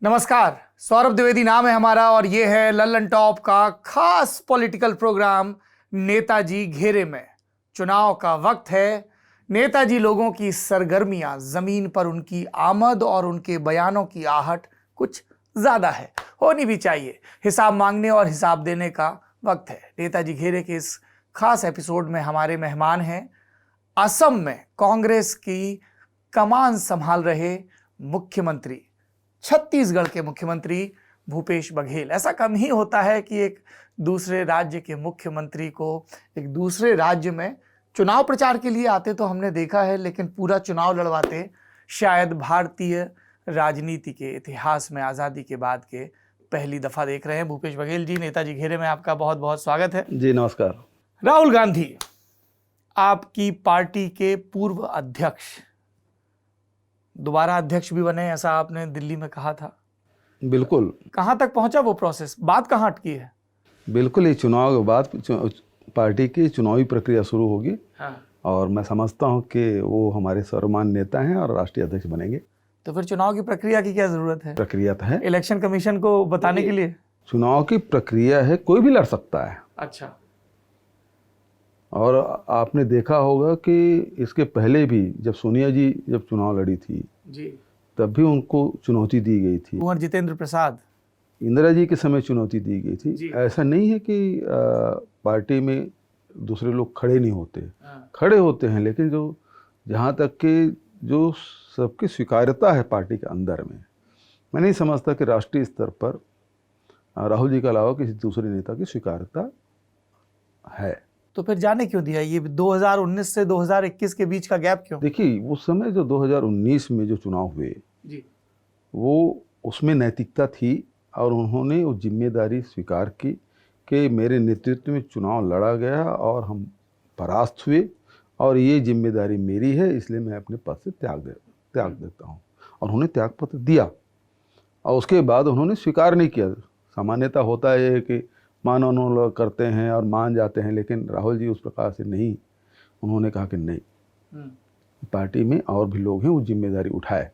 नमस्कार, सौरभ द्विवेदी नाम है हमारा और ये है लल्लन टॉप का खास पॉलिटिकल प्रोग्राम नेताजी घेरे में। चुनाव का वक्त है। नेताजी लोगों की सरगर्मियां, जमीन पर उनकी आमद और उनके बयानों की आहट कुछ ज्यादा है, होनी भी चाहिए। हिसाब मांगने और हिसाब देने का वक्त है। नेताजी घेरे के इस खास एपिसोड में हमारे मेहमान हैं असम में कांग्रेस की कमान संभाल रहे मुख्यमंत्री, छत्तीसगढ़ के मुख्यमंत्री भूपेश बघेल। ऐसा कम ही होता है कि एक दूसरे राज्य के मुख्यमंत्री को एक दूसरे राज्य में चुनाव प्रचार के लिए आते तो हमने देखा है, लेकिन पूरा चुनाव लड़वाते शायद भारतीय राजनीति के इतिहास में आज़ादी के बाद के पहली दफा देख रहे हैं। भूपेश बघेल जी, नेताजी घेरे में आपका बहुत बहुत स्वागत है। जी नमस्कार। राहुल गांधी, आपकी पार्टी के पूर्व अध्यक्ष, दोबारा अध्यक्ष भी बने, ऐसा आपने दिल्ली में कहा था। बिल्कुल। कहां तक पहुंचा वो प्रोसेस? बात कहां अटकी है? बिल्कुल, ये चुनाव के बाद पार्टी की चुनावी प्रक्रिया शुरू होगी। हाँ। और मैं समझता हूं कि वो हमारे सर्वमान्य नेता हैं और राष्ट्रीय अध्यक्ष बनेंगे। तो फिर चुनाव की प्रक्रिया की क्या जरूरत है? प्रक्रिया तो है, इलेक्शन कमीशन को बताने के लिए। चुनाव की प्रक्रिया है, कोई भी लड़ सकता है। अच्छा। और आपने देखा होगा कि इसके पहले भी जब सोनिया जी जब चुनाव लड़ी थी जी, तब भी उनको चुनौती दी गई थी। कुंवर जितेंद्र प्रसाद, इंदिरा जी के समय चुनौती दी गई जी। थी। ऐसा नहीं है कि पार्टी में दूसरे लोग खड़े नहीं होते, हाँ। खड़े होते हैं, लेकिन जो जहाँ तक कि जो सबकी स्वीकार्यता है पार्टी के अंदर में, मैं नहीं समझता कि राष्ट्रीय स्तर पर राहुल जी के अलावा किसी दूसरे नेता की स्वीकार्यता है। तो फिर जाने क्यों दिया? ये 2019 से 2021 के बीच का गैप क्यों? देखिए, उस समय जो 2019 में जो चुनाव हुए जी, वो उसमें नैतिकता थी और उन्होंने वो जिम्मेदारी स्वीकार की कि मेरे नेतृत्व में चुनाव लड़ा गया और हम परास्त हुए और ये जिम्मेदारी मेरी है, इसलिए मैं अपने पद से त्याग देता हूँ। और उन्होंने त्यागपत्र दिया और उसके बाद उन्होंने स्वीकार नहीं किया। सामान्यतः होता है कि मान अनुमान करते हैं और मान जाते हैं, लेकिन राहुल जी उस प्रकार से नहीं। उन्होंने कहा कि नहीं, पार्टी में और भी लोग हैं, वो जिम्मेदारी उठाए।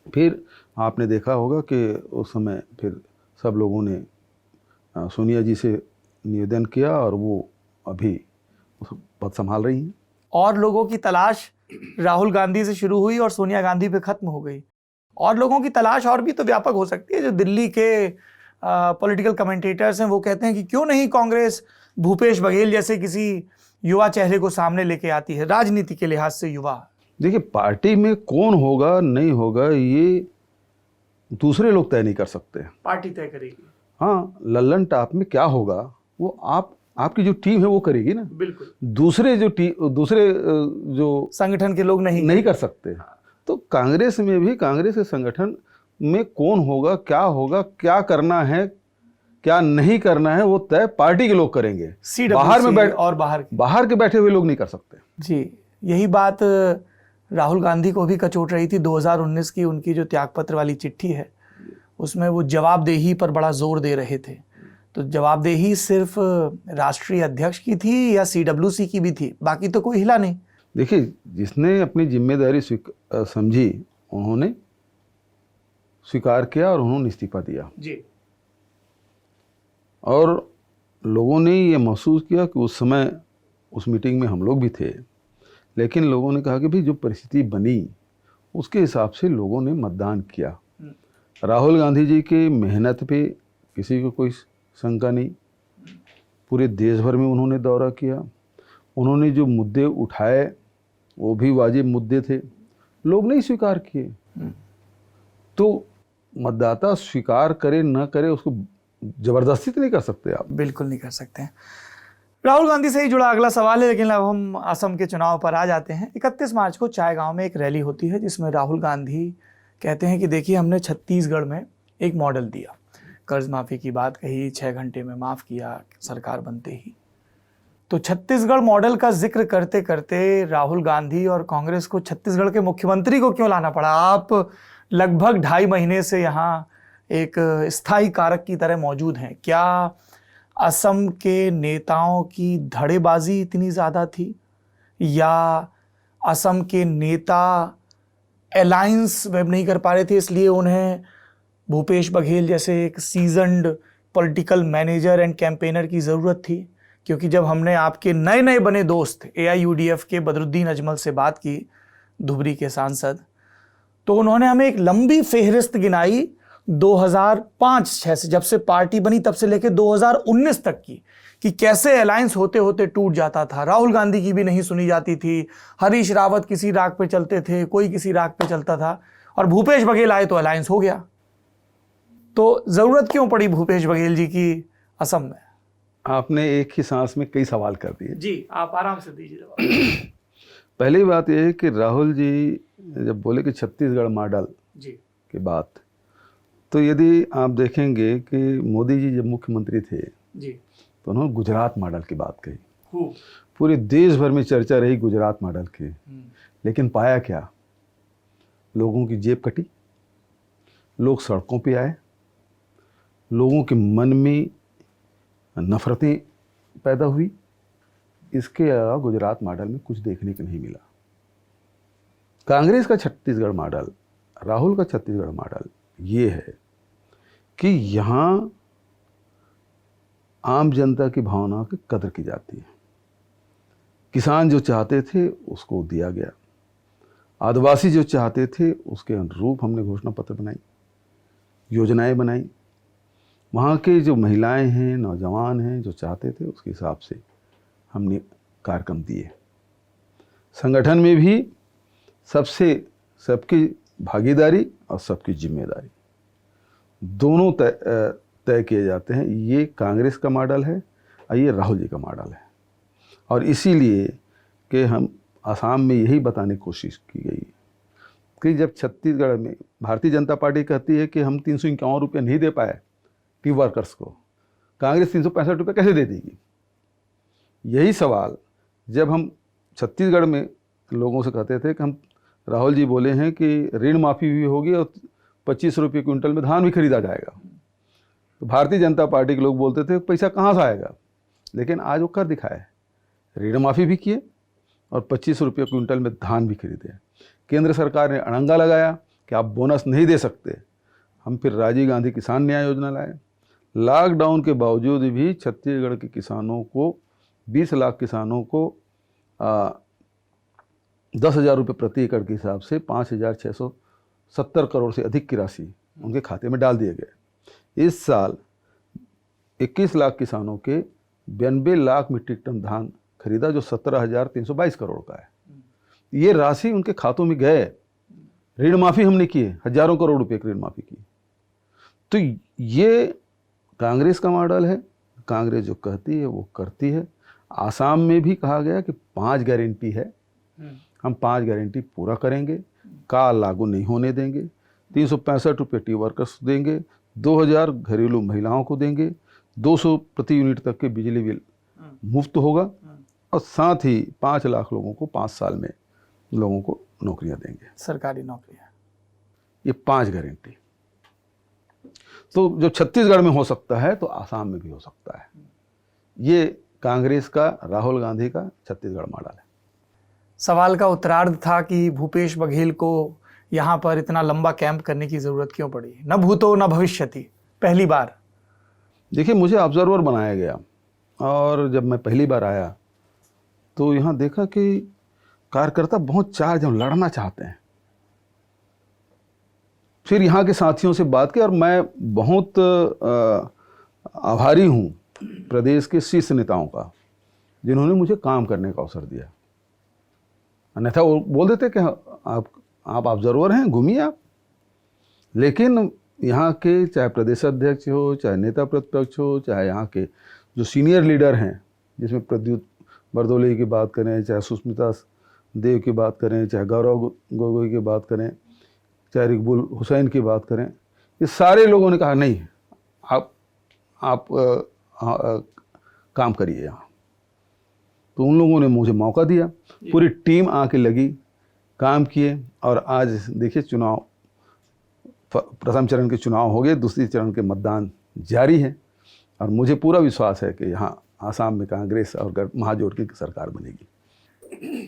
फिर आपने देखा होगा कि उस समय फिर सब लोगों ने सोनिया जी से निवेदन किया और वो अभी उस पद संभाल रही हैं। और लोगों की तलाश राहुल गांधी से शुरू हुई और सोनिया गांधी पे खत्म हो गई। और लोगों की तलाश और भी तो व्यापक हो सकती है। जो दिल्ली के पॉलिटिकल कमेंटेटर्स हैं वो कहते हैं कि क्यों नहीं कांग्रेस भूपेश बघेल जैसे किसी युवा चेहरे को सामने लेके आती है, राजनीति के लिहाज से युवा। देखिए, पार्टी में कौन होगा नहीं होगा ये दूसरे लोग तय नहीं कर सकते, पार्टी तय करेगी। हाँ, लल्लन टॉप में क्या होगा वो आपकी जो टीम है वो करेगी ना। बिल्कुल। दूसरे जो संगठन के लोग नहीं कर सकते। तो कांग्रेस में भी, कांग्रेस के संगठन में कौन होगा, क्या करना है, क्या नहीं करना है, वो तय पार्टी के लोग करेंगे। बाहर में और बाहर के बैठे हुए लोग नहीं कर सकते। जी, यही बात राहुल गांधी को भी कचोट रही थी। 2019 की उनकी जो त्यागपत्र वाली चिट्ठी है उसमें वो जवाबदेही पर बड़ा जोर दे रहे थे। तो जवाबदेही सिर्फ राष्ट्रीय अध्यक्ष की थी या CWC की भी थी? बाकी तो कोई हिला नहीं। देखिए, जिसने अपनी जिम्मेदारी समझी उन्होंने स्वीकार किया और उन्होंने इस्तीफा दिया। जी। और लोगों ने ये महसूस किया कि उस समय उस मीटिंग में हम लोग भी थे, लेकिन लोगों ने कहा कि भाई जो परिस्थिति बनी उसके हिसाब से लोगों ने मतदान किया। राहुल गांधी जी के मेहनत पे किसी को कोई शंका नहीं। पूरे देश भर में उन्होंने दौरा किया, उन्होंने जो मुद्दे उठाए वो भी वाजिब मुद्दे थे, लोग नहीं स्वीकार किए। तो मतदाता स्वीकार करे न करे उसको जबरदस्ती तो नहीं कर सकते आप। बिल्कुल नहीं कर सकते हैं। राहुल गांधी से ही जुड़ा अगला सवाल है, लेकिन अब हम असम के चुनाव पर आ जाते हैं। 31 मार्च को चायगांव में एक रैली होती है जिसमें राहुल गांधी कहते हैं कि देखिए, हमने छत्तीसगढ़ में एक मॉडल दिया, कर्ज माफी की बात कही, 6 घंटे में माफ किया सरकार बनते ही। तो छत्तीसगढ़ मॉडल का जिक्र करते करते राहुल गांधी और कांग्रेस को छत्तीसगढ़ के मुख्यमंत्री को क्यों लाना पड़ा? आप लगभग 2.5 महीने से यहाँ एक स्थायी कारक की तरह मौजूद हैं। क्या असम के नेताओं की धड़ेबाजी इतनी ज़्यादा थी, या असम के नेता अलायंस वेब नहीं कर पा रहे थे इसलिए उन्हें भूपेश बघेल जैसे एक seasoned political manager and campaigner की ज़रूरत थी? क्योंकि जब हमने आपके नए नए बने दोस्त AIUDF के बदरुद्दीन अजमल से बात की, धुबरी के सांसद, तो उन्होंने हमें एक लंबी फेहरिस्त गिनाई 2005-6 से, जब से पार्टी बनी तब से लेकर 2019 तक की, कि कैसे अलायंस होते होते टूट जाता था। राहुल गांधी की भी नहीं सुनी जाती थी, हरीश रावत किसी राग पे चलते थे, कोई किसी राग पे चलता था, और भूपेश बघेल आए तो अलायंस हो गया। तो ज़रूरत क्यों पड़ी भूपेश बघेल जी की असम में? आपने एक ही सांस में कई सवाल कर दिए। जी, आप आराम से दीजिए जवाब। पहली बात यह है कि राहुल जी जब बोले कि छत्तीसगढ़ मॉडल जी की बात, तो यदि आप देखेंगे कि मोदी जी जब मुख्यमंत्री थे जी तो उन्होंने गुजरात मॉडल की बात कही। खूब। पूरे देश भर में चर्चा रही गुजरात मॉडल की, लेकिन पाया क्या? लोगों की जेब कटी, लोग सड़कों पे आए, लोगों के मन में नफरतें पैदा हुई। इसके अलावा गुजरात मॉडल में कुछ देखने को नहीं मिला। कांग्रेस का छत्तीसगढ़ मॉडल, राहुल का छत्तीसगढ़ मॉडल ये है कि यहाँ आम जनता की भावना की कदर की जाती है। किसान जो चाहते थे उसको दिया गया, आदिवासी जो चाहते थे उसके अनुरूप हमने घोषणा पत्र बनाई, योजनाएं बनाई। वहाँ के जो महिलाएं हैं, नौजवान हैं, जो चाहते थे उसके हिसाब से हमने कार्यक्रम दिए। संगठन में भी सबकी भागीदारी और सबकी जिम्मेदारी दोनों तय किए जाते हैं। ये कांग्रेस का मॉडल है और ये राहुल जी का मॉडल है। और इसीलिए कि हम आसाम में यही बताने की कोशिश की गई कि जब छत्तीसगढ़ में भारतीय जनता पार्टी कहती है कि हम 351 रुपये नहीं दे पाए टी वर्कर्स को, कांग्रेस 365 रुपये कैसे दे देगी? यही सवाल जब हम छत्तीसगढ़ में लोगों से कहते थे कि हम, राहुल जी बोले हैं कि ऋण माफ़ी भी होगी और 25 रुपये क्विंटल में धान भी खरीदा जाएगा, तो भारतीय जनता पार्टी के लोग बोलते थे पैसा कहाँ से आएगा? लेकिन आज वो कर दिखाए, ऋण माफ़ी भी किए और 25 रुपये क्विंटल में धान भी खरीदे। केंद्र सरकार ने अड़ंगा लगाया कि आप बोनस नहीं दे सकते। हम फिर राजीव गांधी किसान न्याय योजना लाए। लॉकडाउन के बावजूद भी छत्तीसगढ़ के किसानों को, 20 लाख किसानों को 10,000 रुपये प्रति एकड़ के हिसाब से 5,670 करोड़ से अधिक की राशि उनके खाते में डाल दिए गए। इस साल 21 लाख किसानों के 92 लाख मीट्रिक टन धान खरीदा, जो 17,322 करोड़ का है। ये राशि उनके खातों में गए। ऋण माफ़ी हमने किए, हजारों करोड़ रुपए की ऋण माफ़ी की। तो ये कांग्रेस का मॉडल है। कांग्रेस जो कहती है वो करती है। आसाम में भी कहा गया कि 5 गारंटी है, हम 5 गारंटी पूरा करेंगे, काल लागू नहीं होने देंगे, 365 रुपये टी वर्कर्स देंगे, 2,000 घरेलू महिलाओं को देंगे, 200 प्रति यूनिट तक के बिजली बिल मुफ्त होगा, और साथ ही 5 लाख लोगों को 5 साल में लोगों को नौकरियां देंगे, सरकारी नौकरियां। ये 5 गारंटी तो जो छत्तीसगढ़ में हो सकता है तो आसाम में भी हो सकता है। ये कांग्रेस का, राहुल गांधी का छत्तीसगढ़ मॉडल है। सवाल का उत्तरार्ध था कि भूपेश बघेल को यहाँ पर इतना लंबा कैंप करने की ज़रूरत क्यों पड़ी? न भूतो न भविष्यति, पहली बार। देखिए, मुझे ऑब्जर्वर बनाया गया और जब मैं पहली बार आया तो यहाँ देखा कि कार्यकर्ता बहुत चार्ज हैं, लड़ना चाहते हैं। फिर यहाँ के साथियों से बात की और मैं बहुत आभारी हूँ प्रदेश के शीर्ष नेताओं का, जिन्होंने मुझे काम करने का अवसर दिया। अन्यथा वो बोल देते कि आप ऑब्जर्वर हैं, घूमिए आप। लेकिन यहाँ के चाहे प्रदेश अध्यक्ष हो, चाहे नेता प्रतिपक्ष हो, चाहे यहाँ के जो सीनियर लीडर हैं, जिसमें प्रद्युत बरदोले की बात करें, चाहे सुष्मिता देव की बात करें, चाहे गौरव गोगोई की बात करें, चाहे रिकबुल हुसैन की बात करें, ये सारे लोगों ने कहा नहीं, आप काम करिए यहाँ। तो उन लोगों ने मुझे मौका दिया, पूरी टीम आके लगी, काम किए, और आज देखिए चुनाव, प्रथम चरण के चुनाव हो गए, दूसरी चरण के मतदान जारी है, और मुझे पूरा विश्वास है कि यहाँ आसाम में कांग्रेस और महाजोट की सरकार बनेगी।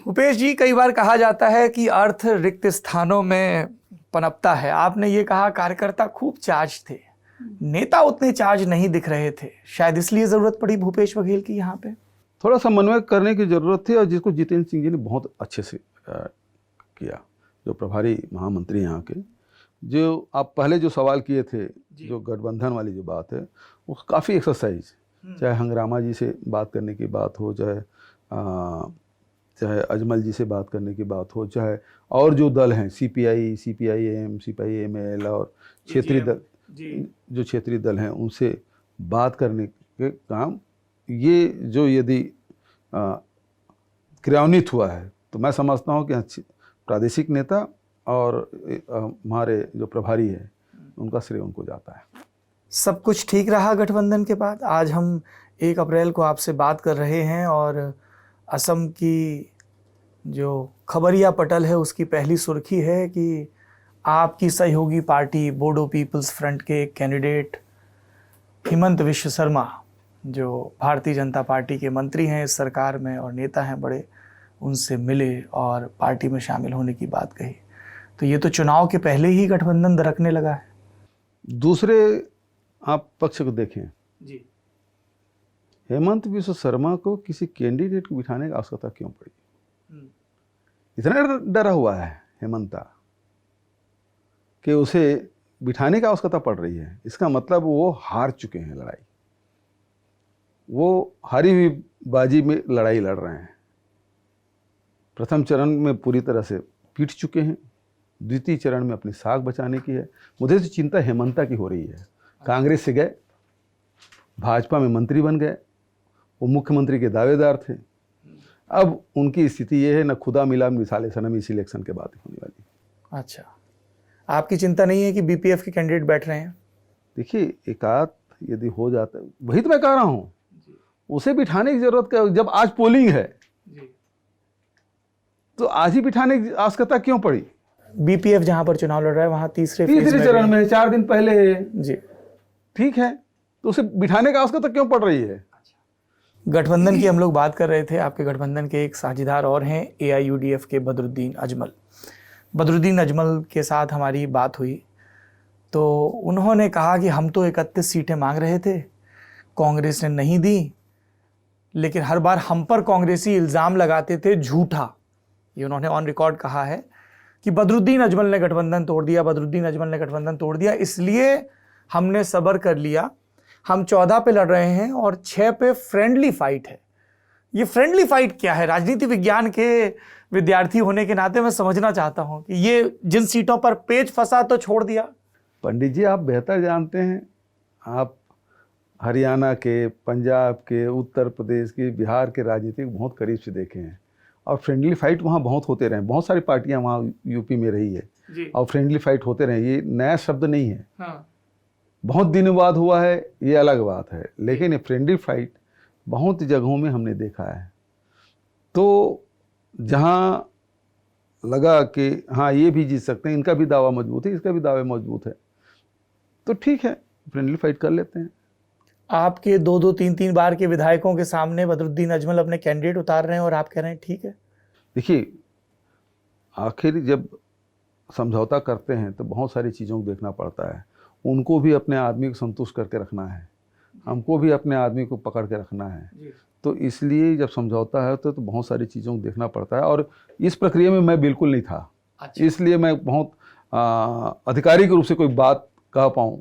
भूपेश जी, कई बार कहा जाता है कि अर्थ रिक्त स्थानों में पनपता है। आपने ये कहा कार्यकर्ता खूब चार्ज थे, नेता उतने चार्ज नहीं दिख रहे थे, शायद इसलिए जरूरत पड़ी भूपेश बघेल की यहाँ पे। थोड़ा समन्वय करने की जरूरत थी और जिसको जितेंद्र सिंह जी ने बहुत अच्छे से किया, जो प्रभारी महामंत्री यहाँ के। जो आप पहले जो सवाल किए थे, जो गठबंधन वाली जो बात है, वो काफ़ी एक्सरसाइज, चाहे हंगरामा जी से बात करने की बात हो, चाहे अजमल जी से बात करने की बात हो, चाहे और जो दल हैं सीपीआई, सीपीआईएम, सीपीआईएमएल और क्षेत्रीय दल, जो क्षेत्रीय दल हैं, उनसे बात करने के काम, ये जो यदि क्रियान्वित हुआ है तो मैं समझता हूँ कि प्रादेशिक नेता और हमारे जो प्रभारी है उनका श्रेय उनको जाता है। सब कुछ ठीक रहा गठबंधन के बाद। आज हम 1 अप्रैल को आपसे बात कर रहे हैं और असम की जो खबरिया पटल है उसकी पहली सुर्खी है कि आपकी सहयोगी पार्टी बोडो पीपल्स फ्रंट के एक कैंडिडेट हिमंत विश्व शर्मा, जो भारतीय जनता पार्टी के मंत्री हैं इस सरकार में और नेता हैं बड़े, उनसे मिले और पार्टी में शामिल होने की बात कही। तो ये तो चुनाव के पहले ही गठबंधन दरकने लगा है। दूसरे आप पक्ष को देखें जी, हेमंत विश्व शर्मा को किसी कैंडिडेट को बिठाने की आवश्यकता क्यों पड़ी? इतना डरा हुआ है हेमंता कि उसे बिठाने की आवश्यकता पड़ रही है। इसका मतलब वो हार चुके हैं लड़ाई, वो हारी हुई बाजी में लड़ाई लड़ रहे हैं। प्रथम चरण में पूरी तरह से पीट चुके हैं, द्वितीय चरण में अपनी साख बचाने की है। मुझे तो चिंता हेमंता की हो रही है। कांग्रेस से गए, भाजपा में मंत्री बन गए, वो मुख्यमंत्री के दावेदार थे। अब उनकी स्थिति ये है, न खुदा मिला मिसाले सनम इस इलेक्शन के बाद होने वाली। अच्छा, आपकी चिंता नहीं है कि बीपीएफ के कैंडिडेट बैठ रहे हैं? देखिए, एकाध यदि हो जाता है, वही तो मैं कह रहा हूँ, उसे बिठाने की जरूरत क्या? जब आज पोलिंग है तो आज ही बिठाने की आवश्यकता क्यों पड़ी? बीपीएफ जहां पर चुनाव लड़ रहा है वहां तीसरे चरण में 4 दिन पहले है जी, ठीक है, तो उसे बिठाने की आवश्यकता क्यों पड़ रही है? गठबंधन की हम लोग बात कर रहे थे। आपके गठबंधन के एक साझेदार और हैं एआईयूडीएफ के बदरुद्दीन अजमल। बदरुद्दीन अजमल के साथ हमारी बात हुई तो उन्होंने कहा कि हम तो 31 सीटें मांग रहे थे, कांग्रेस ने नहीं दी, लेकिन हर बार हम पर कांग्रेसी इल्ज़ाम लगाते थे झूठा। ये उन्होंने ऑन रिकॉर्ड कहा है कि बदरुद्दीन अजमल ने गठबंधन तोड़ दिया, बदरुद्दीन अजमल ने गठबंधन तोड़ दिया, इसलिए हमने सब्र कर लिया। हम 14 पे लड़ रहे हैं और 6 पे फ्रेंडली फाइट है। ये फ्रेंडली फाइट क्या है? राजनीति विज्ञान के विद्यार्थी होने के नाते मैं समझना चाहता हूं कि ये जिन सीटों पर पेच फंसा तो छोड़ दिया। पंडित जी, आप बेहतर जानते हैं, आप हरियाणा के, पंजाब के, उत्तर प्रदेश के, बिहार के राजनीति बहुत करीब से देखे हैं और फ्रेंडली फाइट वहाँ बहुत होते रहे। बहुत सारी पार्टियाँ वहाँ यूपी में रही है जी। और फ्रेंडली फाइट होते रहे, ये नया शब्द नहीं है। हाँ। बहुत दिनों बाद हुआ है ये अलग बात है, लेकिन ये फ्रेंडली फाइट बहुत जगहों में हमने देखा है। तो जहाँ लगा कि हाँ ये भी जीत सकते हैं, इनका भी दावा मजबूत है, इसका भी दावा मजबूत है, तो ठीक है, फ्रेंडली फाइट कर लेते हैं। आपके 2-2, 3-3 बार के विधायकों के सामने बदरुद्दीन अजमल अपने कैंडिडेट उतार रहे हैं और आप कह रहे हैं ठीक है। देखिए, आखिर जब समझौता करते हैं तो बहुत सारी चीज़ों को देखना पड़ता है। उनको भी अपने आदमी को संतुष्ट करके रखना है, हमको भी अपने आदमी को पकड़ के रखना है। तो इसलिए जब समझौता है तो बहुत सारी चीज़ों को देखना पड़ता है और इस प्रक्रिया में मैं बिल्कुल नहीं था। अच्छा। इसलिए मैं बहुत आधिकारिक रूप से कोई बात कह पाऊँ।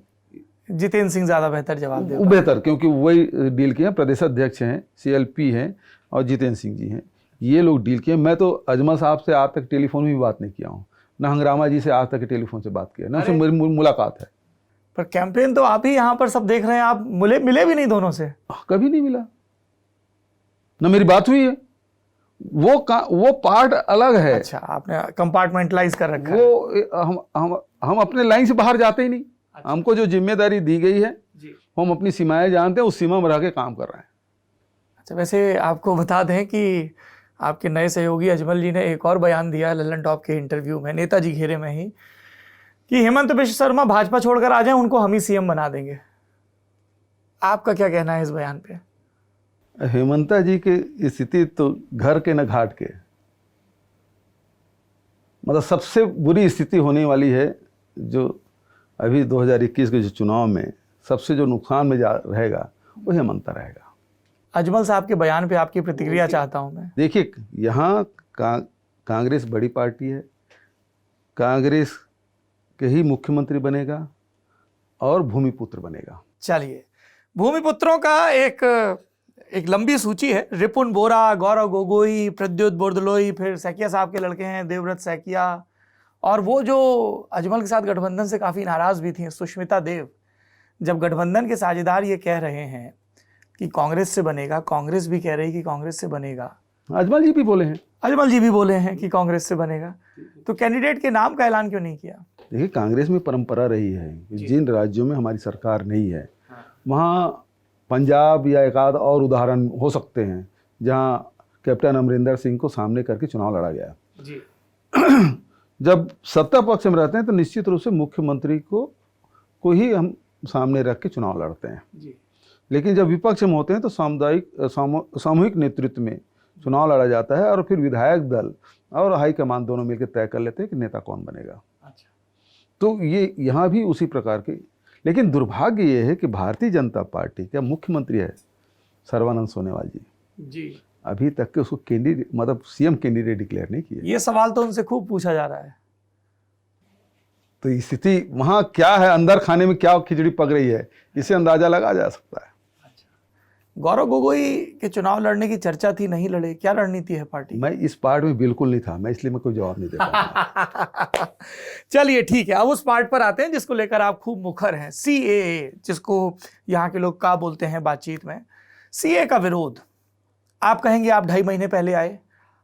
जितेंद्र सिंह ज़्यादा बेहतर जवाब दे बेहतर, क्योंकि वही डील किए हैं, प्रदेश अध्यक्ष हैं, सीएलपी हैं और जितेंद्र सिंह जी हैं, ये लोग डील किए। मैं तो अजमल साहब से आज तक टेलीफोन में भी बात नहीं किया हूँ, ना हंगरामा जी से आज तक टेलीफोन से बात किया, ना उससे मेरी मुलाकात है। पर कैंपेन तो आप ही यहाँ पर सब देख रहे हैं, आप मिले भी नहीं दोनों से? कभी नहीं मिला, ना मेरी बात हुई है। वो पार्ट अलग है। अच्छा, आपने कंपार्टमेंटलाइज कर रखा है। वो हम अपने लाइन से बाहर जाते ही नहीं। अच्छा। हमको जो जिम्मेदारी दी गई है जी, हम अपनी सीमाएं जानते हैं, उस सीमा में रह के काम कर रहे हैं। अच्छा, वैसे आपको बता दें कि आपके नए सहयोगी अजमल जी ने एक और बयान दिया लल्लन टॉप के इंटरव्यू में, नेताजी घेरे में ही, कि हेमंत विश्व शर्मा भाजपा छोड़कर आ जाएं, उनको हम ही सीएम बना देंगे। आपका क्या कहना है इस बयान पे? हेमंता जी की स्थिति तो घर के न घाट के। मतलब सबसे बुरी स्थिति होने वाली है जो अभी 2021 के जो चुनाव में सबसे जो नुकसान में जा रहेगा वो हेमंत रहेगा। अजमल साहब के बयान पे आपकी प्रतिक्रिया चाहता हूं मैं। देखिए, यहाँ कांग्रेस बड़ी पार्टी है, कांग्रेस के ही मुख्यमंत्री बनेगा और भूमिपुत्र बनेगा। चलिए, भूमिपुत्रों का एक लंबी सूची है। रिपुन बोरा, गौरव गोगोई, प्रद्युत बोरदोलोई, फिर सैकिया साहब के लड़के हैं देवव्रत सैकिया, और वो जो अजमल के साथ गठबंधन से काफ़ी नाराज भी थी, सुष्मिता देव। जब गठबंधन के साझेदार ये कह रहे हैं कि कांग्रेस से बनेगा, कांग्रेस भी कह रही कि कांग्रेस से बनेगा, अजमल जी भी बोले हैं, अजमल जी भी बोले हैं कि कांग्रेस से बनेगा, तो कैंडिडेट के नाम का ऐलान क्यों नहीं किया? देखिए, कांग्रेस में परंपरा रही है कि जिन राज्यों में हमारी सरकार नहीं है वहाँ पंजाब या एक आध और उदाहरण हो सकते हैं जहाँ कैप्टन अमरिंदर सिंह को सामने करके चुनाव लड़ा गया जी। जब सत्ता पक्ष में रहते हैं तो निश्चित रूप से मुख्यमंत्री को ही हम सामने रख के चुनाव लड़ते हैं जी। लेकिन जब विपक्ष में होते हैं तो सामूहिक नेतृत्व में चुनाव लड़ा जाता है और फिर विधायक दल और हाईकमान दोनों मिलकर तय कर लेते हैं कि नेता कौन बनेगा। अच्छा। तो ये यहाँ भी उसी प्रकार के, लेकिन दुर्भाग्य ये है कि भारतीय जनता पार्टी का मुख्यमंत्री है सर्बानंद सोनोवाल जी, अभी तक के उसको कैंडिडेट मतलब सीएम कैंडिडेट डिक्लेयर नहीं किया। ये सवाल तो उनसे खूब पूछा जा रहा है। तो स्थिति वहाँ क्या है, अंदर खाने में क्या खिचड़ी पक रही है, इसे अंदाजा लगा जा सकता है। गौरव गोगोई के चुनाव लड़ने की चर्चा थी, नहीं लड़े, क्या रणनीति है पार्टी? मैं इस पार्ट में बिल्कुल नहीं था, मैं इसलिए मैं कोई जवाब नहीं दे पाता। चलिए ठीक है, अब उस पार्ट पर आते हैं जिसको लेकर आप खूब मुखर हैं, सीएए, जिसको यहाँ के लोग का बोलते हैं बातचीत में। सीए का विरोध, आप कहेंगे आप 2.5 महीने पहले आए,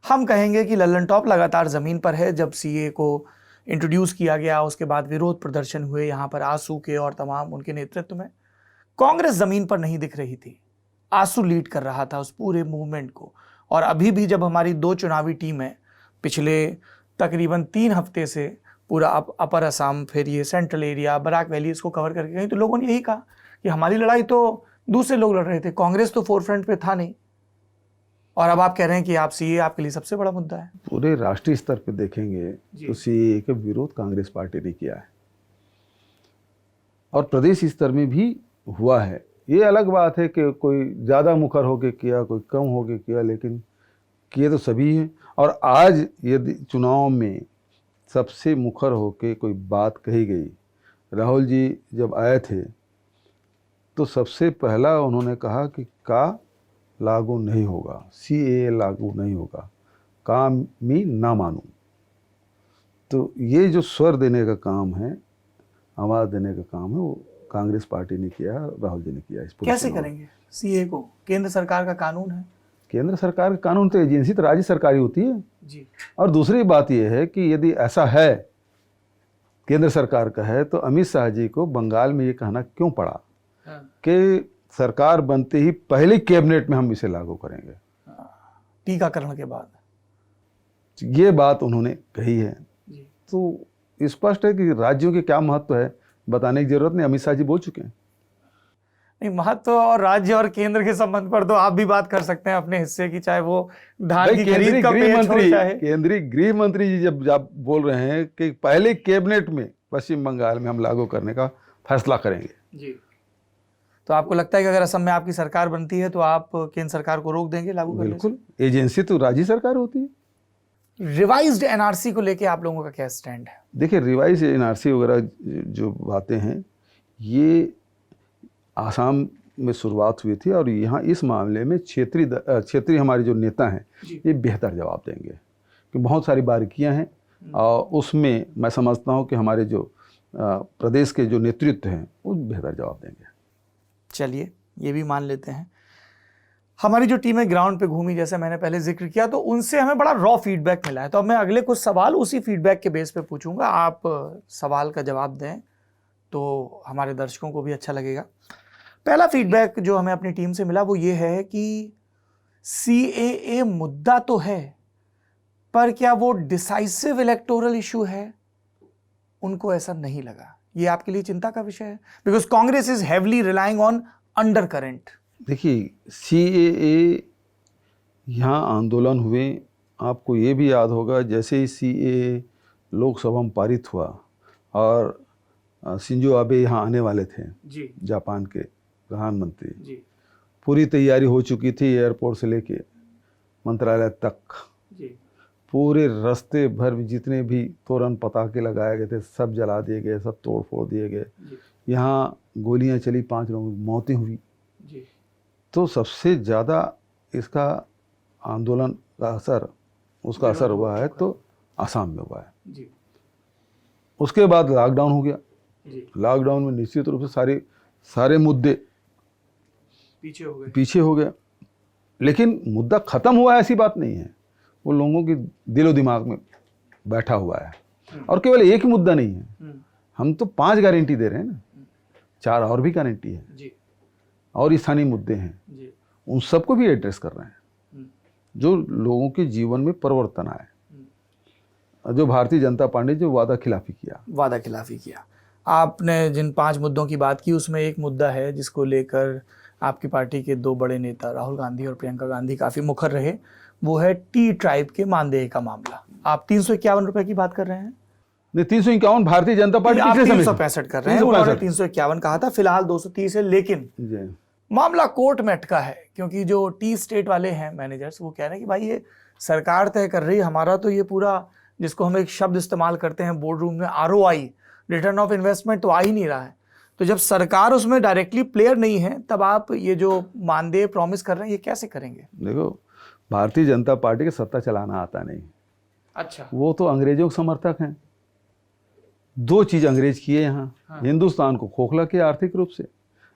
हम कहेंगे कि लल्लन टॉप लगातार जमीन पर है। जब सीए को इंट्रोड्यूस किया गया उसके बाद विरोध प्रदर्शन हुए यहाँ पर आसू के और तमाम उनके नेतृत्व में। कांग्रेस जमीन पर नहीं दिख रही थी, आसू लीड कर रहा था उस पूरे मूवमेंट को। और अभी भी जब हमारी 2 चुनावी टीमें पिछले तकरीबन 3 हफ्ते से पूरा अपर असम, फिर ये सेंट्रल एरिया, बराक वैली, इसको कवर करके गई, तो लोगों ने यही कहा कि हमारी लड़ाई तो दूसरे लोग लड़ रहे थे, कांग्रेस तो फोरफ्रंट पे था नहीं। और अब आप कह रहे हैं कि आप सीए आपके लिए सबसे बड़ा मुद्दा है। पूरे राष्ट्रीय स्तर पे देखेंगे तो सीए का विरोध कांग्रेस पार्टी ने किया है और प्रदेश स्तर में भी हुआ है। ये अलग बात है कि कोई ज़्यादा मुखर होके किया, कोई कम होके किया, लेकिन किए तो सभी हैं। और आज यदि चुनाव में सबसे मुखर होके कोई बात कही गई, राहुल जी जब आए थे तो सबसे पहला उन्होंने कहा कि का लागू नहीं होगा, सीएए लागू नहीं होगा, काम मी ना मानूं। तो ये जो स्वर देने का काम है, आवाज़ देने का काम है, वो कांग्रेस पार्टी ने किया, राहुल जी ने किया। इस कैसे करेंगे सीए को? केंद्र सरकार का कानून है। केंद्र सरकार का कानून तो एजेंसी तो राज्य सरकारी होती है जी। और दूसरी बात यह है कि यदि ऐसा है, केंद्र सरकार का है, तो अमित शाह जी को बंगाल में ये कहना क्यों पड़ा कि सरकार बनते ही पहले कैबिनेट में हम इसे लागू करेंगे, टीकाकरण के बाद? ये बात उन्होंने कही है जी। तो स्पष्ट है कि राज्यों के क्या महत्व है बताने की जरूरत नहीं, अमित शाह जी बोल चुके हैं। नहीं, महत्व और राज्य और केंद्र के संबंध पर तो आप भी बात कर सकते हैं अपने हिस्से की, चाहे वो धान की खरीद का पेच हो, चाहे केंद्रीय गृह मंत्री जी जब बोल रहे हैं कि पहले कैबिनेट में पश्चिम बंगाल में हम लागू करने का फैसला करेंगे जी। तो आपको लगता है कि अगर असम में आपकी सरकार बनती है तो आप केंद्र सरकार को रोक देंगे लागू करने? बिल्कुल, एजेंसी तो राज्य सरकार होती है। रिवाइज्ड एनआरसी को लेके आप लोगों का क्या स्टैंड है? देखिए, रिवाइज एनआरसी वगैरह जो बातें हैं, ये आसाम में शुरुआत हुई थी और यहाँ इस मामले में क्षेत्रीय हमारे जो नेता हैं ये बेहतर जवाब देंगे कि बहुत सारी बारीकियां हैं और उसमें मैं समझता हूँ कि हमारे जो प्रदेश के जो नेतृत्व हैं वो बेहतर जवाब देंगे। चलिए, ये भी मान लेते हैं। हमारी जो टीमें ग्राउंड पे घूमी, जैसे मैंने पहले जिक्र किया, तो उनसे हमें बड़ा रॉ फीडबैक मिला है। तो अब मैं अगले कुछ सवाल उसी फीडबैक के बेस पे पूछूंगा, आप सवाल का जवाब दें तो हमारे दर्शकों को भी अच्छा लगेगा। पहला फीडबैक जो हमें अपनी टीम से मिला वो ये है कि सीएए मुद्दा तो है, पर क्या वो डिसाइसिव इलेक्टोरल इशू है? उनको ऐसा नहीं लगा। ये आपके लिए चिंता का विषय है? Because Congress is heavily relying on under current. देखिए, सीएए यहाँ आंदोलन हुए, आपको ये भी याद होगा, जैसे ही सीएए लोकसभा में पारित हुआ और शिंजो आबे यहाँ आने वाले थे, जी जापान के प्रधानमंत्री। जी पूरी तैयारी हो चुकी थी एयरपोर्ट से लेके मंत्रालय तक। जी पूरे रास्ते भर में जितने भी तोरण पताके लगाए गए थे सब जला दिए गए, सब तोड़ फोड़ दिए गए। यहाँ गोलियां चली, 5 लोगों की मौतें हुई। जी तो सबसे ज़्यादा इसका आंदोलन का असर, उसका असर हुआ है तो आसाम में हुआ है। जी उसके बाद लॉकडाउन हो गया। जी लॉकडाउन में निश्चित रूप से सारे मुद्दे पीछे हो गए। लेकिन मुद्दा ख़त्म हुआ है ऐसी बात नहीं है, वो लोगों की दिलो दिमाग में बैठा हुआ है। और केवल एक ही मुद्दा नहीं है, हम तो 5 गारंटी दे रहे हैं ना, 4 और भी गारंटी है जी और स्थानीय मुद्दे हैं जी उन सबको भी एड्रेस कर रहे हैं जो लोगों के जीवन में परिवर्तन आए। जो भारतीय जनता पार्टी जो वादा खिलाफी किया। आपने जिन 5 मुद्दों की बात की उसमें एक मुद्दा है जिसको लेकर आपकी पार्टी के 2 बड़े नेता राहुल गांधी और प्रियंका गांधी काफ़ी मुखर रहे, वो है टी ट्राइब के मानदेय का मामला। आप 351 रुपए की बात कर रहे हैं? नहीं, 351 भारतीय जनता पार्टी आप पिछले समय 365 कर रहे हैं, उन्होंने 351 कहा था, फिलहाल 230 है। लेकिन जी। मामला कोर्ट में अटका है क्योंकि जो टी स्टेट वाले हैं मैनेजर्स, वो कह रहे हैं कि भाई ये सरकार तय कर रही है, हमारा तो ये पूरा, जिसको हम एक शब्द इस्तेमाल करते हैं बोर्ड रूम में, ROI, रिटर्न ऑफ इन्वेस्टमेंट, तो आ ही नहीं रहा है। तो जब सरकार उसमें डायरेक्टली प्लेयर नहीं है तब आप ये जो मानदेय प्रॉमिस कर रहे हैं ये कैसे करेंगे? देखो, भारतीय जनता पार्टी के सत्ता चलाना आता नहीं। अच्छा, वो तो अंग्रेजों के समर्थक हैं। 2 चीज़ अंग्रेज किए यहाँ। हाँ। हिंदुस्तान को खोखला किया आर्थिक रूप से,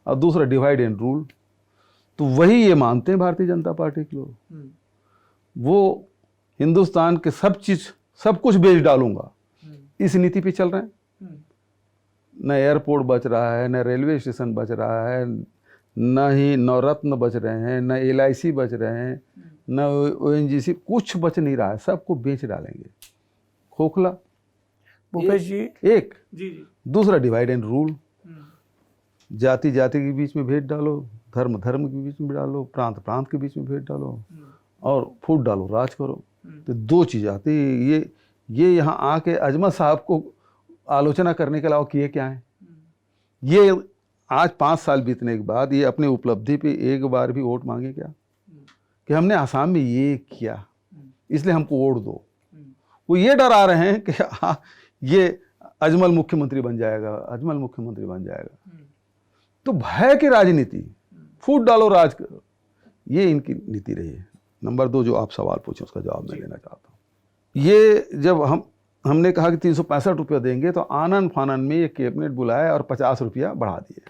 और दूसरा डिवाइड एंड रूल। तो वही ये मानते हैं भारतीय जनता पार्टी के लोग। वो हिंदुस्तान के सब कुछ बेच डालूंगा, इस नीति पे चल रहे हैं। न एयरपोर्ट बच रहा है, न रेलवे स्टेशन बच रहा है, न ही नवरत्न बच रहे हैं, न LIC बच रहे हैं, न ONGC, कुछ बच नहीं रहा है, सबको बेच डालेंगे। खोखला भूपेश जी। एक जी। दूसरा डिवाइड एंड रूल। जाति जाति के बीच में भेद डालो, धर्म धर्म के बीच में डालो, प्रांत प्रांत के बीच में भेद डालो, और फूट डालो, राज करो। तो 2 चीज़ आती है। ये यहाँ आके अजमत साहब को आलोचना करने के अलावा किए क्या है? ये आज 5 साल बीतने के बाद ये अपने उपलब्धि पे एक बार भी वोट मांगे क्या कि हमने आसाम में ये किया इसलिए हमको वोट दो? वो ये डरा रहे हैं कि ये अजमल मुख्यमंत्री बन जाएगा, अजमल मुख्यमंत्री बन जाएगा। तो भय की राजनीति, फूट डालो, राज करो, ये इनकी नीति रही है। नंबर 2, जो आप सवाल पूछे उसका जवाब मैं लेना चाहता हूँ। ये जब हमने कहा कि 365 रुपया देंगे तो आनन फानन में ये कैबिनेट बुलाया और 50 रुपया बढ़ा दिए।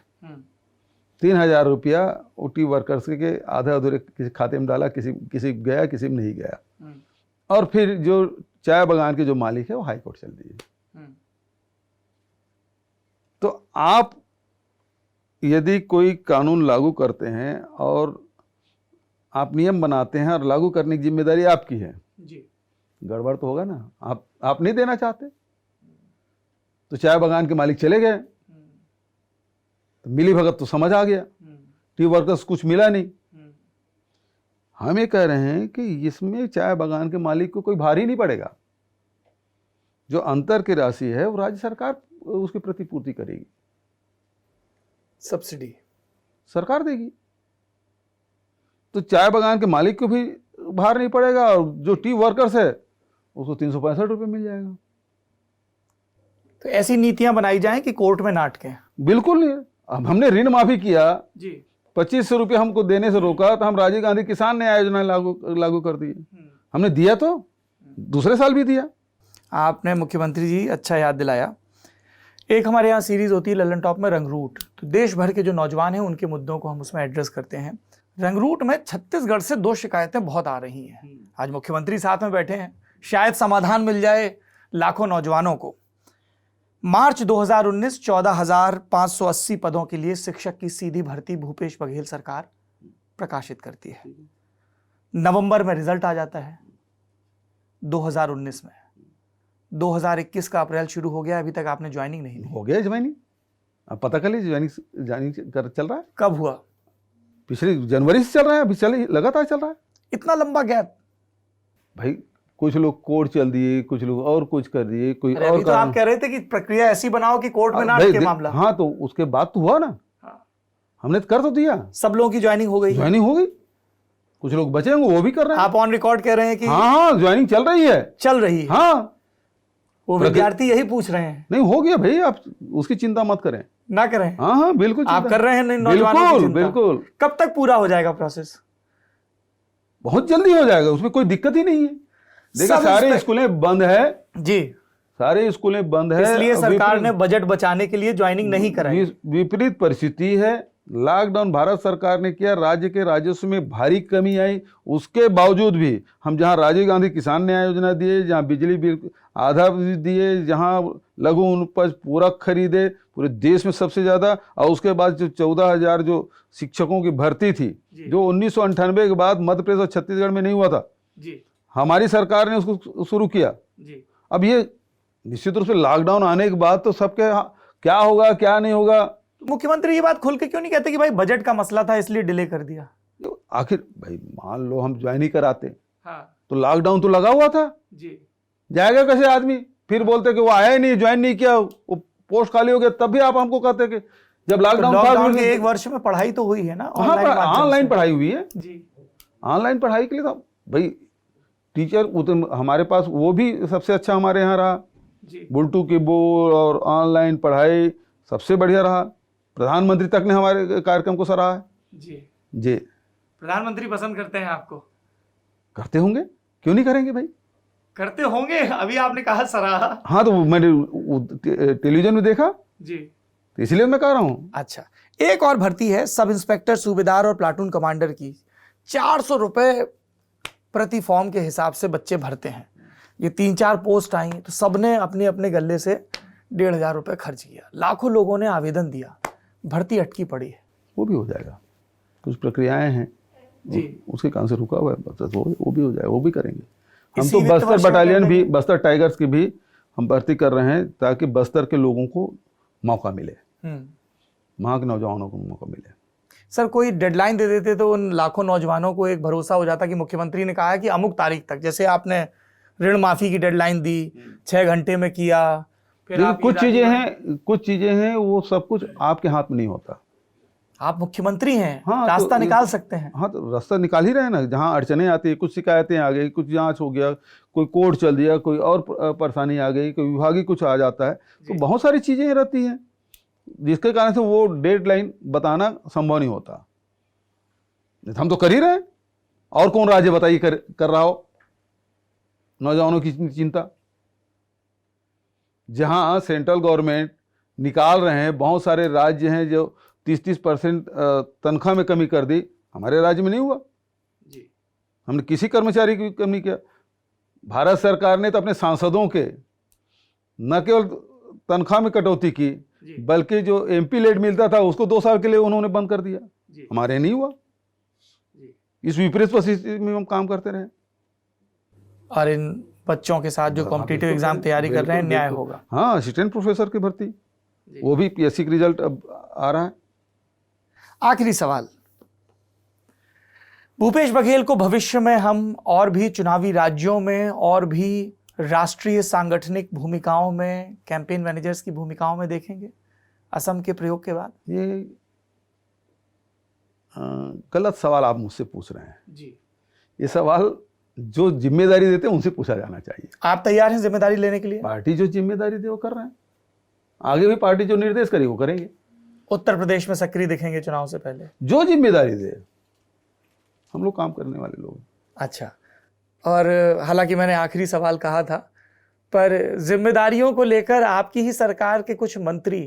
3000 रुपया OT वर्कर्स के आधे अधूरे किसी खाते में डाला, किसी गया, किसी में नहीं गया। और फिर जो चाय बागान के जो मालिक है वो हाई कोर्ट चल दिए। तो आप यदि कोई कानून लागू करते हैं और आप नियम बनाते हैं और लागू करने की जिम्मेदारी आपकी है जी, गड़बड़ तो होगा ना। आप नहीं देना चाहते तो चाय बागान के मालिक चले गए, तो मिली भगत तो समझ आ गया, टी वर्कर्स कुछ मिला नहीं। हम ये कह रहे हैं कि इसमें चाय बागान के मालिक को कोई भारी नहीं पड़ेगा। जो अंतर की राशि है वो राज्य सरकार उसकी प्रतिपूर्ति करेगी, सब्सिडी सरकार देगी। तो चाय बागान के मालिक को भी भार नहीं पड़ेगा और जो टी वर्कर्स है उसको 365 रुपये मिल जाएगा। तो ऐसी नीतियां बनाई जाएं कि कोर्ट में ना अटके। बिल्कुल नहीं। अब हमने ऋण माफी किया जी, 2500 रुपये हमको देने से रोका, तो हम राजीव गांधी किसान न्याय योजना लागू कर दी। हमने दिया तो दूसरे साल भी दिया। आपने मुख्यमंत्री जी अच्छा याद दिलाया। एक हमारे यहाँ सीरीज होती है ललन टॉप में रंगरूट, तो देश भर के जो नौजवान हैं उनके मुद्दों को हम उसमें एड्रेस करते हैं। रंगरूट में छत्तीसगढ़ से 2 शिकायतें बहुत आ रही हैं। आज मुख्यमंत्री साथ में बैठे हैं, शायद समाधान मिल जाए लाखों नौजवानों को। मार्च 2019 14,580 पदों के लिए शिक्षक की सीधी भर्ती भूपेश बघेल सरकार प्रकाशित करती है। नवंबर में रिजल्ट आ जाता है 2019 में। 2021 का अप्रैल शुरू हो गया, अभी तक आपने ज्वाइनिंग नहीं ली। हो गया ज्वाइनिंग, अब पता कर लीजिए ज्वाइनिंग चल रहा है। कब हुआ? पिछले जनवरी से चल रहा है, अभी लगातार चल रहा है। इतना लंबा गैप? भाई कुछ लोग कोर्ट चल दिए, कुछ लोग और कुछ कर दिए, कोई अरे और अभी तो आप कह रहे थे कि प्रक्रिया ऐसी बनाओ कि कोर्ट में ना अटके मामला। हाँ, तो उसके बाद तो हुआ ना। हाँ। हमने तो कर तो दिया, सब लोगों की ज्वाइनिंग हो गई, ज्वाइनिंग हो गई, कुछ लोग बचे होंगे वो भी कर रहे हैं। आप ऑन रिकॉर्ड कह रहे हैं कि हाँ, ज्वाइनिंग चल रही है, चल रही है। हाँ। वो विद्यार्थी यही पूछ रहे हैं। नहीं, हो गया भाई, आप उसकी चिंता मत करें, ना करें। हाँ हाँ बिल्कुल, आप कर रहे हैं नौजवानों की चिंता। बिल्कुल। कब तक पूरा हो जाएगा प्रोसेस? बहुत जल्दी हो जाएगा, उसमें कोई दिक्कत ही नहीं है। देखिए सारे स्कूलें बंद है जी, सारे स्कूलें बंद है, इसलिए सरकार ने बजट बचाने के लिए ज्वाइनिंग नहीं कराई। विपरीत परिस्थिति है। लॉकडाउन भारत सरकार ने किया, राज्य के राजस्व में भारी कमी आई, उसके बावजूद भी हम जहां राजीव गांधी किसान न्याय योजना दिए, जहां बिजली बिल आधा दिए, जहां लघु उपज पूरक खरीदे पूरे देश में सबसे ज्यादा, और उसके बाद जो 14,000 जो शिक्षकों की भर्ती थी, जो 1998 के बाद मध्य प्रदेश और छत्तीसगढ़ में नहीं हुआ था जी, हमारी सरकार ने उसको शुरू किया जी। अब ये निश्चित रूप से लॉकडाउन आने के बाद तो सबके क्या होगा क्या नहीं होगा। मुख्यमंत्री ये बात खुल के क्यों नहीं कहते कि भाई बजट का मसला था इसलिए डिले कर दिया? तो आखिर भाई मान लो हम ज्वाइन ही कराते, हाँ, तो लॉकडाउन तो लगा हुआ था जी, जाएगा कैसे आदमी? फिर बोलते कि वो आया ही नहीं, ज्वाइन नहीं किया, वो पोस्ट खाली हो गया, तब भी आप हमको कहते कि जब लॉकडाउन था। लॉकडाउन के एक वर्ष में पढ़ाई तो हुई है ना, ऑनलाइन पढ़ाई हुई है जी। ऑनलाइन पढ़ाई के लिए तो भाई टीचर हमारे पास वो भी सबसे अच्छा हमारे यहाँ रहा जी। बुलटू की बोल और ऑनलाइन पढ़ाई सबसे बढ़िया रहा। प्रधानमंत्री तक ने हमारे कार्यक्रम को सराहा है जी। जी। प्रधानमंत्री पसंद करते हैं आपको? करते होंगे, क्यों नहीं करेंगे भाई? करते होंगे, अभी आपने कहा सराहा। हाँ, तो मैंने टेलीविजन में देखा जी, तो इसलिए मैं कह रहा हूँ। अच्छा, एक और भर्ती है सब इंस्पेक्टर, सूबेदार और प्लाटून कमांडर की। 400 रुपए प्रति फॉर्म के हिसाब से बच्चे भरते हैं। ये 3-4 पोस्ट आई तो सबने अपने अपने गले से 1,500 रुपये खर्च किया। लाखों लोगों ने आवेदन दिया, भर्ती अटकी पड़ी है। वो भी हो जाएगा, कुछ प्रक्रियाएं हैं जी, उसके कारण से रुका हुआ है, वो भी हो जाएगा, वो भी करेंगे हम। इसी तो वित्त बस्तर वर्ष में बटालियन भी, कैंपेन- बस्तर टाइगर्स की भी हम भर्ती कर रहे हैं ताकि बस्तर के लोगों को मौका मिले, वहाँ के नौजवानों को मौका मिले। सर कोई डेडलाइन दे देते तो उन लाखों नौजवानों को एक भरोसा हो जाता कि मुख्यमंत्री ने कहा है कि अमुक तारीख तक, जैसे आपने ऋण माफी की डेडलाइन दी, 6 घंटे में किया। फिर लेकिन आप कुछ चीजें हैं वो सब कुछ आपके हाथ में नहीं होता। आप मुख्यमंत्री हैं, हाँ, रास्ता तो निकाल सकते हैं। हाँ, तो रास्ता निकाल ही रहे हैं ना। जहाँ अड़चने आती है, कुछ शिकायतें आ गई, कुछ जांच हो गया, कोई कोर्ट चल दिया, कोई और परेशानी आ गई, कोई विभागीय कुछ आ जाता है, तो बहुत सारी चीजें रहती हैं जिसके कारण से वो डेडलाइन बताना संभव नहीं होता। हम तो कर ही रहे हैं, और कौन राज्य बताइए कर रहा हो नौजवानों की चिंता? जहां सेंट्रल गवर्नमेंट निकाल रहे हैं, बहुत सारे राज्य हैं जो 30% तनख्वाह में कमी कर दी, हमारे राज्य में नहीं हुआ जी। हमने किसी कर्मचारी की कमी किया। भारत सरकार ने तो अपने सांसदों के न केवल तनख्वाह में कटौती की, बल्कि जो एमपी लेट मिलता था उसको 2 साल के लिए उन्होंने बंद कर दिया। हमारे नहीं हुआ। इस विपरीत परिस्थिति में हम काम करते रहे। और इन बच्चों के साथ जो कॉम्पिटिटिव एग्जाम तैयारी कर रहे हैं, न्याय होगा। हाँ, असिस्टेंट प्रोफेसर की भर्ती, वो भी पीएससी का रिजल्ट अब आ रहा है। आखिरी सवाल, भूपेश बघेल को भविष्य में हम और भी चुनावी राज्यों में और भी राष्ट्रीय सांगठनिक भूमिकाओं में, कैंपेन मैनेजर्स की भूमिकाओं में देखेंगे असम के प्रयोग के बाद? ये गलत सवाल आप मुझसे पूछ रहे हैं जी। ये सवाल जो जिम्मेदारी देते हैं उनसे पूछा जाना चाहिए। आप तैयार हैं जिम्मेदारी लेने के लिए? पार्टी जो जिम्मेदारी दे वो कर रहे हैं, आगे भी पार्टी जो निर्देश करेगी वो करेंगे। उत्तर प्रदेश में सक्रिय दिखेंगे चुनाव से पहले? जो जिम्मेदारी दे, हम लोग काम करने वाले लोग। अच्छा, और हालांकि मैंने आखिरी सवाल कहा था, पर जिम्मेदारियों को लेकर आपकी ही सरकार के कुछ मंत्री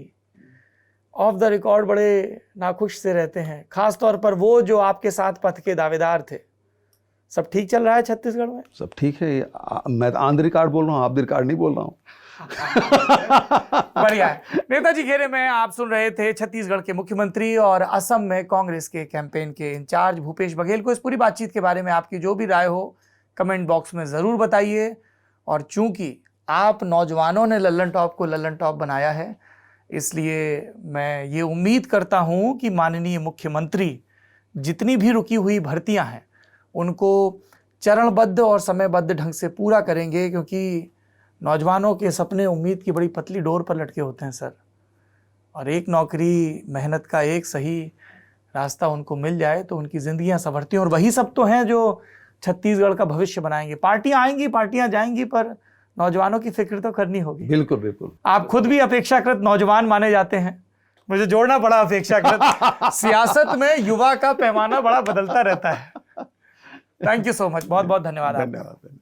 ऑफ द रिकॉर्ड बड़े नाखुश से रहते हैं, खास तौर पर वो जो आपके साथ पथ के दावेदार थे। सब ठीक चल रहा है छत्तीसगढ़ में? सब ठीक है। मैं तो ऑन द रिकॉर्ड बोल रहा हूँ, आप द रिकॉर्ड नहीं बोल रहा हूँ। बढ़िया है। नेताजी घेरे में आप सुन रहे थे छत्तीसगढ़ के मुख्यमंत्री और असम में कांग्रेस के कैंपेन के इंचार्ज भूपेश बघेल को। इस पूरी बातचीत के बारे में आपकी जो भी राय हो कमेंट बॉक्स में ज़रूर बताइए। और चूंकि आप नौजवानों ने लल्लन टॉप को लल्लन टॉप बनाया है, इसलिए मैं ये उम्मीद करता हूँ कि माननीय मुख्यमंत्री जितनी भी रुकी हुई भर्तियाँ हैं उनको चरणबद्ध और समयबद्ध ढंग से पूरा करेंगे, क्योंकि नौजवानों के सपने उम्मीद की बड़ी पतली डोर पर लटके होते हैं सर। और एक नौकरी, मेहनत का एक सही रास्ता उनको मिल जाए तो उनकी ज़िंदगियां संवरती हैं। और वही सब तो हैं जो छत्तीसगढ़ का भविष्य बनाएंगे। पार्टियां आएंगी, पार्टियां जाएंगी, पर नौजवानों की फिक्र तो करनी होगी। बिल्कुल बिल्कुल। आप खुद भी अपेक्षाकृत नौजवान माने जाते हैं, मुझे जोड़ना पड़ा अपेक्षाकृत। सियासत में युवा का पैमाना बड़ा बदलता रहता है। थैंक यू सो मच, बहुत बहुत धन्यवाद। धन्यवाद।